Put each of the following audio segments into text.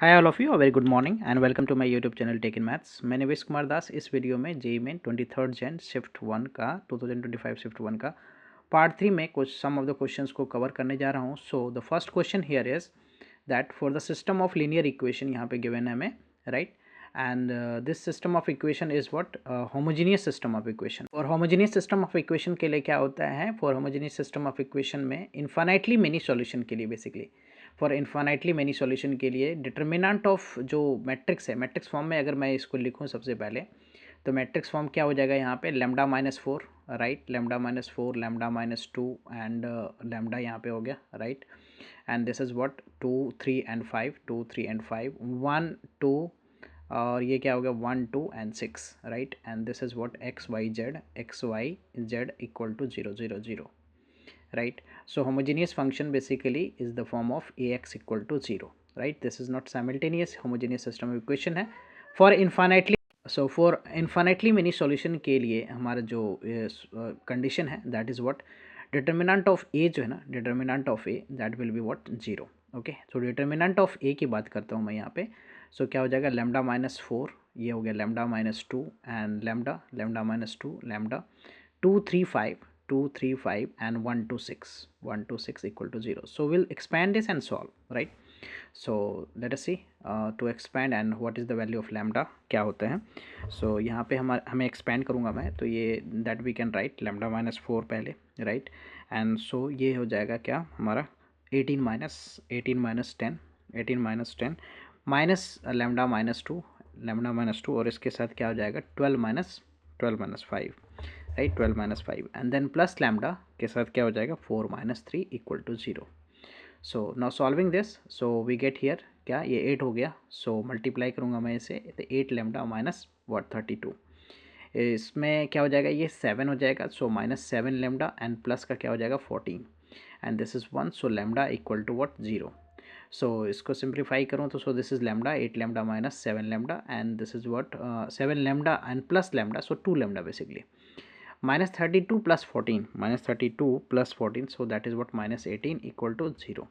Hi all of you, very good morning and welcome to my YouTube channel tech in maths. मैं निवेश कुमार दास इस video में JEE main 23rd Jain shift 1 का 2025 shift 1 का part 3 में कुछ सम of the questions को cover करने जा रहा हूँ। So the first question here is that for the system of linear equation, यहाँ पे गिवन है हमें, right. And this system of equation is what homogeneous system of equation. और होमोजीनियस सिस्टम ऑफ इक्वेशन के लिए क्या होता है, for homogeneous system of equation में इन्फाइनाइटली मेनी सॉल्यूशन के लिए, basically for infinitely many solution के लिए डिटर्मिनेंट ऑफ जो मैट्रिक्स है, मैट्रिक्स फॉर्म में अगर मैं इसको लिखूँ सबसे पहले, तो मैट्रिक्स फॉर्म क्या हो जाएगा यहाँ पे, lambda minus four, right, lambda minus four, lambda minus two and lambda यहाँ पे हो गया, right. And this is what 2 3 and 5, 2 3 and 5, 1 2, और ये क्या हो गया 1 2 and 6, right. And this is what x y z equal to 0 0 0, right? So homogeneous function basically is the form of ax equal to 0, right? This is not simultaneous, homogeneous system of equation है for infinitely. So for infinitely many solution के लिए हमारा जो condition है, that is what determinant of a जो है ना, determinant of a that will be what 0. Okay, so determinant of a की बात करता हूँ मैं यहाँ पे। so क्या हो जाएगा लेमडा माइनस फोर, ये हो गया lambda minus two and lambda minus two, lambda 2 3 5, 2 3 5 and 1 2 6, 1 2 6 equal to 0. So we'll expand this and solve, right? So let us see to expand and what is the value of lambda, क्या होता है। so यहाँ पे हमें expand करूँगा मैं, तो ये that we can write lambda minus 4 पहले, right? and so ये हो जाएगा क्या हमारा 18 minus 10, 18 minus 10 minus lambda minus 2, lambda minus 2, और इसके साथ क्या हो जाएगा 12 minus 5, right, 12 minus 5 and then plus lambda के साथ क्या हो जाएगा 4 minus 3 equal to 0। So now solving this, so we get here क्या, ये 8 हो गया। सो मल्टीप्लाई करूँगा मैं इसे, तो 8 लैम्डा माइनस व्हाट 32, इसमें क्या हो जाएगा, ये 7 हो जाएगा। So minus 7 lambda and plus का क्या हो जाएगा 14 and this is 1, so lambda equal to what 0। सो इसको सिंप्लीफाई करूँ तो so this is lambda 8 lambda minus 7 lambda and this is what 7 lambda and plus lambda, so 2 lambda basically, minus 32 plus 14, minus 32 plus 14, so that is what minus 18 equal to 0.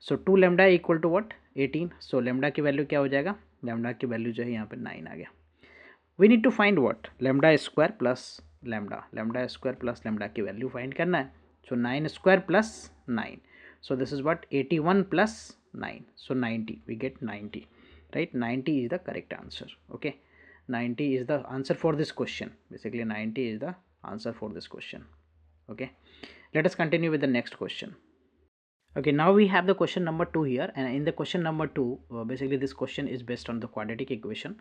so 2 lambda equal to what 18, so lambda की value क्या हो जाएगा, lambda की value जो है यहाँ पे 9 आ गया। we need to find what lambda square plus lambda square plus lambda की वैल्यू फाइंड करना है। so 9 square plus 9, so this is what 81 plus 9, so 90, we get 90, right? 90 is the correct answer. Okay, 90 is the answer for this question, basically 90 is the answer for this question. Okay, let us continue with the next question. Okay, now we have the question number 2 here, and in the question number 2 basically this question is based on the quadratic equation.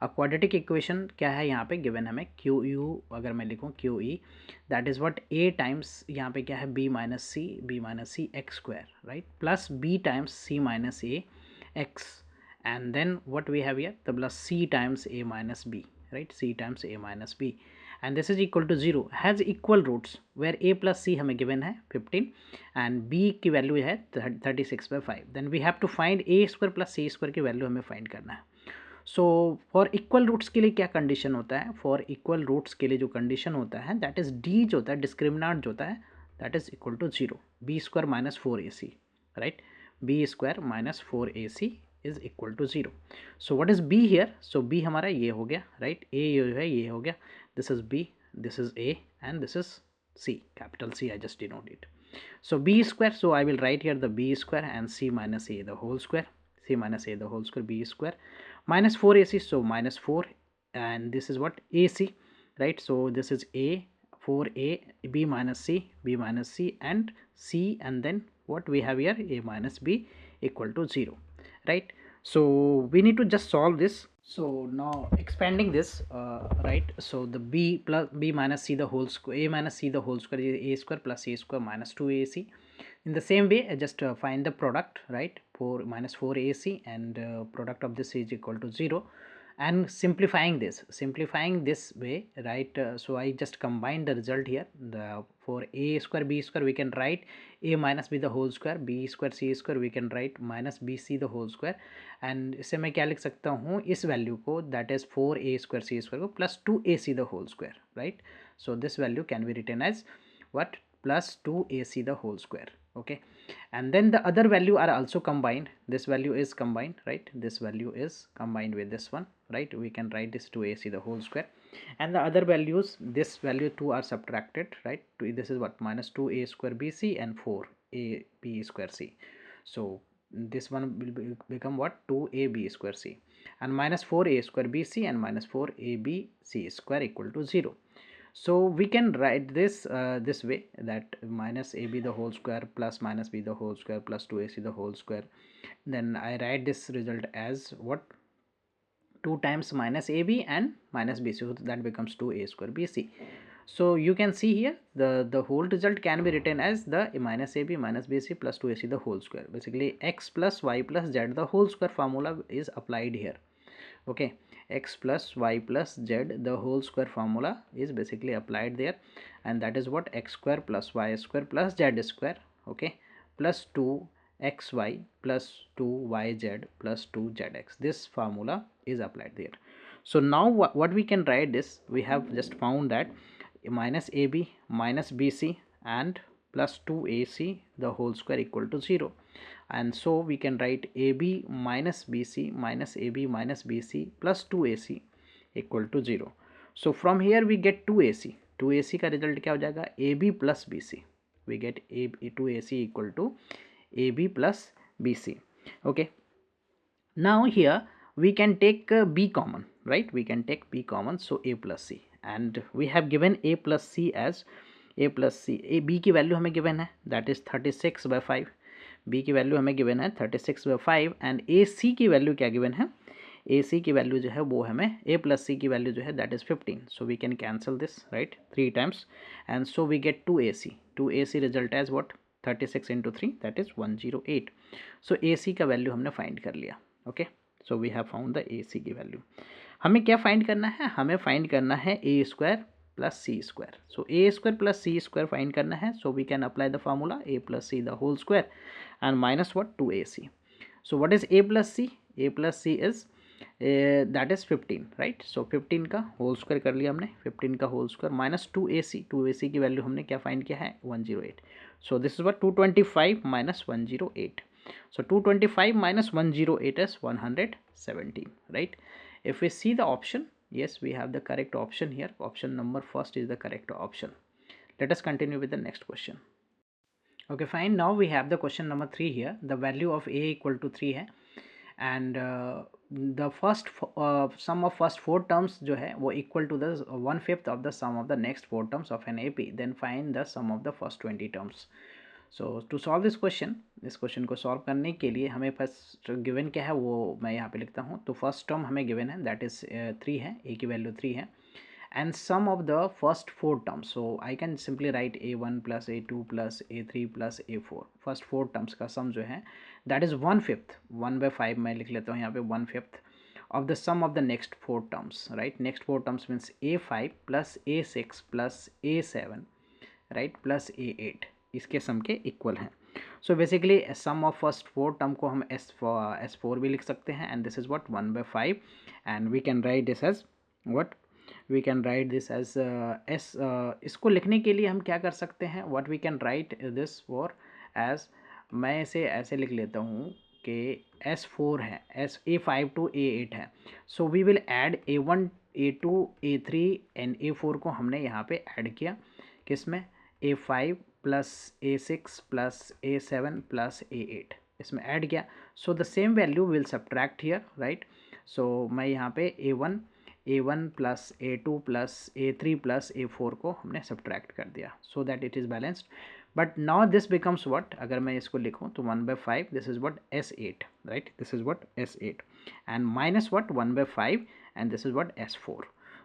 A quadratic equation क्या है यहाँ पे given हमें, Q U अगर मैं लिखूँ q e, that is what a times यहाँ पे क्या है b minus c x square, right, plus b times c minus a x, and then what we have here the plus c times a minus b, right, c times a minus b, and this is equal to 0, has equal roots where a plus c हमें given है 15 and b की value है 36/5, then we have to find a square plus c square की value हमें find करना है। So for equal roots के लिए क्या कंडीशन होता है, फॉर इक्वल रूट्स के लिए जो कंडीशन होता है दैट इज डी जो होता है, डिस्क्रिमिनेंट जो होता है that is equal to 0, b square minus 4ac, right, b square minus 4ac is equal to 0। So what is b here, so b हमारा ये हो गया, राइट, ए जो है ये हो गया, this is b, this is a and this is c, capital c, I just denote it. so b square, so I will write here the b square and c minus a the whole square, c minus a the whole square, b square minus 4ac, so minus 4 and this is what ac, right, so this is a 4a, b minus c and c, and then what we have here a minus b equal to 0, right? So we need to just solve this. So now expanding this, right, so the b plus b minus c the whole square, a minus c the whole square is a square plus a square minus 2ac. In the same way just find the product, right, 4 minus 4ac and product of this is equal to 0, and simplifying this way, right, so I just combine the result here, the for a square b square we can write a minus b the whole square, b square c square we can write minus bc the whole square, and इससे मैं क्या लिख सकता हूँ इस value को, that is 4a square c square को plus 2ac the whole square, right, so this value can be written as what plus 2ac the whole square. Okay, and then the other value are also combined. This value is combined, right? This value is combined with this one, right? We can write this 2ac the whole square, and the other values, this value 2 are subtracted, right? This is what, minus 2a square bc and 4ab square c. So this one will become what, 2ab square c, and minus 4a square bc and minus 4ab c square equal to 0. So we can write this this way, that minus ab the whole square plus minus b the whole square plus 2ac the whole square. Then I write this result as what, 2 times minus ab and minus bc, so that becomes 2a square bc. So you can see here the whole result can be written as the minus ab minus bc plus 2ac the whole square. Basically x plus y plus z the whole square formula is applied here. Okay, x plus y plus z the whole square formula is basically applied there, and that is what, x square plus y square plus z square, okay, plus 2xy plus 2yz plus 2zx. This formula is applied there. So now what we can write this, we have just found that minus ab minus bc and plus 2ac the whole square equal to 0, and so we can write ab minus bc minus ab minus bc plus 2ac equal to 0. So from here we get 2ac. 2ac का result क्या हो जाएगा, ab plus bc. We get 2ac equal to ab plus bc. Okay, now here we can take b common, right? We can take b common, so a plus c, and we have given a plus c as a plus c. a b की value हमें given है, that is 36/5. b की value हमें given है 36/5, and A C की value क्या given है, ए C की वैल्यू जो है वो हमें a plus c की वैल्यू जो है that is 15. So we can cancel this, right, 3 times, and so we get 2ac. 2ac result as what, 36 into 3 that is 108. So A C का वैल्यू हमने फाइंड कर लिया. Okay, so we have found the A C की value. हमें क्या find करना है, हमें फाइंड करना है a square plus c square. So a square plus c square find करना है. So we can apply the formula a plus c the whole square and minus what, 2ac. So what is a plus c? A plus c is that is 15, right? So 15 का whole square कर लिया हमने, 15 का whole square minus 2ac. 2ac की value हमने क्या find किया है, 108. So this is what, 225 minus 108. So 225 minus 108 is 117, right? If we see the option, yes, we have the correct option here. Option number first is the correct option. Let us continue with the next question. Okay, fine. Now we have the question number 3 here. The value of a equal to 3 है, and the first sum of first 4 terms जो है वो equal to the 1/5 of the sum of the next 4 terms of an AP. Then find the sum of the first 20 terms. So to solve this question, इस question को solve करने के लिए हमें first given क्या है वो मैं यहाँ पे लिखता हूँ. तो फर्स्ट टर्म हमें गिवन है, दैट इज़ 3 है, a की वैल्यू 3 है, and sum of the first 4 terms. So I can simply write a1 plus a2 plus a3 plus a4. first 4 terms का sum जो है that is 1/5. 1/5 मैं लिख लेता हूँ यहाँ पे, 1/5 of the sum of the next 4 terms, right? Next 4 terms means a5 plus a6 plus a7, right, plus a8. इसके सम के इक्वल हैं. So basically sum of first 4 term को हम S4 भी लिख सकते हैं, and this is what, 1/5, and we can write this as what, we can write this as s. इसको लिखने के लिए हम क्या कर सकते हैं, what we can write this for as, मैं इसे ऐसे लिख लेता हूँ कि S4 है, A5 to A8 है. So we will add A1 A2 A3 and A4 को हमने यहाँ पे ऐड किया, किस में, A5 plus A6 plus A7 plus A8 इसमें ऐड किया. So the same value will subtract here, right. So मैं यहाँ पे A1 plus A2 plus A3 plus A4 को हमने सब्ट्रैक्ट कर दिया, so that it is balanced. But now this becomes what, अगर मैं इसको लिखूँ तो 1/5, this is what, S8, right, this is what S8, and minus what, 1/5, and this is what, S4.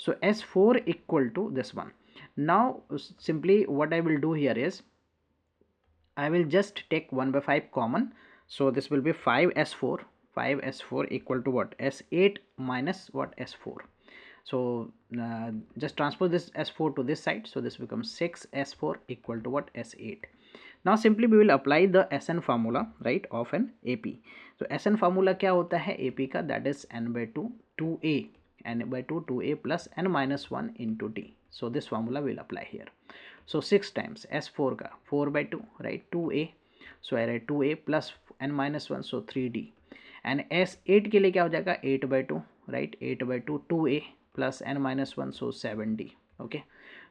So S4 equal to this one. Now simply what I will do here is I will just take 1/5 common. So this will be 5S4. 5S4 equal to what, S8 minus what, S4. So just transpose this S4 to this side. So this becomes 6S4 equal to what, S8. Now simply we will apply the SN formula, right, of an AP. So SN formula क्या होता है AP का, that is n/2 2a, n/2 2a plus n minus 1 into t. So this formula will apply here. So 6 times S4 का 4/2, right, 2a. So I right 2a plus n-1 so 3d and S8 के लिए क्या हो जाएगा 8/2 right 8/2 2a plus n-1 so 7d okay.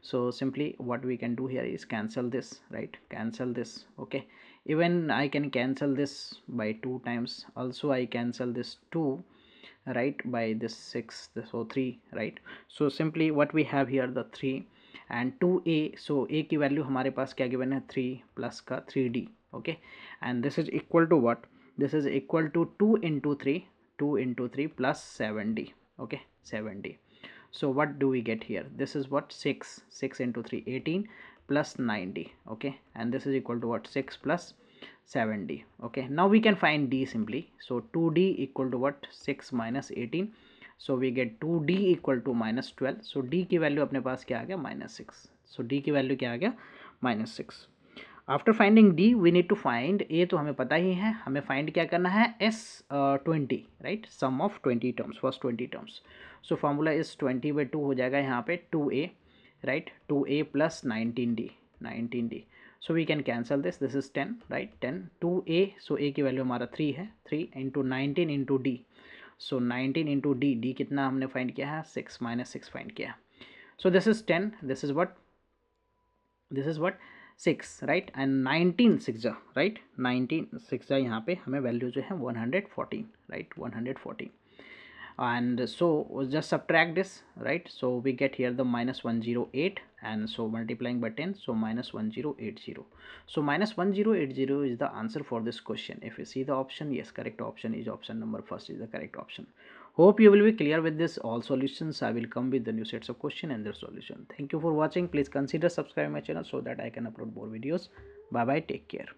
So simply what we can do here is cancel this, right, cancel this, okay. Even I can cancel this by 2 times, also I cancel this 2 right by this 6, so 3, right. So simply what we have here the 3 and 2a, so a की value हमारे पास क्या given है 3 plus का 3d, okay, and this is equal to what, this is equal to 2 into 3 plus 7d, okay, 7d. So what do we get here, this is what 6 into 3 18 plus 90, okay, and this is equal to what 6 plus 7d, okay. Now we can find d simply, so 2d equal to what 6 minus 18, so we get 2d equal to minus 12, so d की value अपने पास क्या आ गया -6, so d की value क्या आ गया -6. After finding D we need to find A, तो हमें पता ही है, हमें फाइंड क्या करना है S20, right, sum of 20 terms, first 20 terms. So formula इस 20/2 हो जाएगा यहाँ पे 2a, right, 2a plus 19d. So we can cancel this is 10, right, 10 2a, so a की वैल्यू हमारा 3 है, 3 into 19 into d, so 19 into d कितना हमने फाइंड किया है 6 - 6 फाइंड किया. So this is 10, this is what 6, right, and 19 6 right, 19 6 यहाँ पे हमें वैल्यू जो है 114, right, 114. And so just subtract this, right, so we get here the -108, and so multiplying by 10, so -1080. So -1080 is the answer for this question. If you see the option, yes, correct option is option number first is the correct option. Hope you will be clear with this all solutions. I will come with the new sets of question and their solution. Thank you for watching. Please consider subscribing my channel so that I can upload more videos. Bye bye, take care.